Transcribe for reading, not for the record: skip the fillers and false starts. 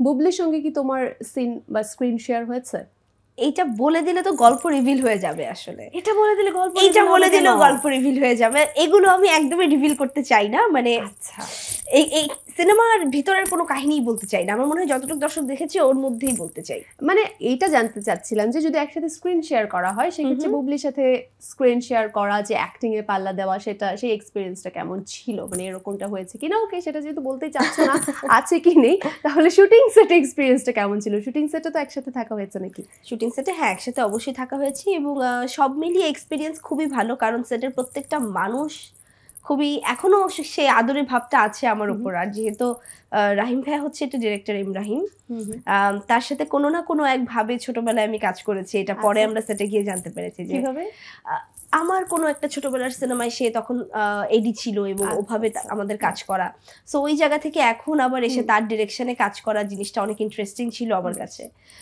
বুবলির সঙ্গে কি তোমার সিন বা স্ক্রিন শেয়ার হয়েছে? এইটা বলে দিলে তো গল্প রিভিল হয়ে যাবে আসলে। এটা বলে দিলে গল্প, এইটা বলে দিলেও গল্প রিভিল হয়ে যাবে, এগুলো আমি একদমই রিভিল করতে চাই না। মানে আচ্ছা, এই সিনেমার ভিতরের কোনো কাহিনীই বলতে চাই না। আমার মনে হয় যতটুকু দর্শক দেখেছে ওর মধ্যেই বলতে চাই। মানে এইটা জানতে চাচ্ছিলাম যে যদি একসাথে স্ক্রিন শেয়ার করা হয় সেক্ষেত্রে বুবলির সাথে স্ক্রিন শেয়ার করা, যে অ্যাক্টিং এ পাল্লা দেওয়া, সেটা সেই এক্সপেরিয়েন্সটা কেমন ছিল, মানে এরকমটা হয়েছে কিনা? ওকে, সেটা যেহেতু বলতেই চাচ্ছ না আছে কি নেই, তাহলে শুটিং সেটে এক্সপেরিয়েন্সটা কেমন ছিল? শুটিং সেটে তো একসাথে থাকা হয়েছে নাকি? শুটিং সেটে হ্যাঁ একসাথে অবশ্যই থাকা হয়েছে, এবং সব মিলিয়ে এক্সপিরিয়েন্স খুবই ভালো, কারণ সেটের প্রত্যেকটা মানুষ খুবই, এখনো সে আদরের ভাবটা আছে আমার উপর। আর যেহেতু রাহিম ভাইয়া হচ্ছে এটা ডিরেক্টর ইমরাহিম, তার সাথে কোনো না কোনো একভাবে ছোটবেলায় আমি কাজ করেছি, এটা পরে আমরা সেটে গিয়ে জানতে পেরেছি যে কিভাবে। আমার কোনো একটা ছোটবেলার সিনেমায় সে তখন এডি ছিল, এবং ওভাবে আমাদের কাজ করা। সো ওই জায়গা থেকে এখন আবার এসে তার ডিরেকশনে কাজ করা জিনিসটা অনেক ইন্টারেস্টিং ছিল আমার কাছে।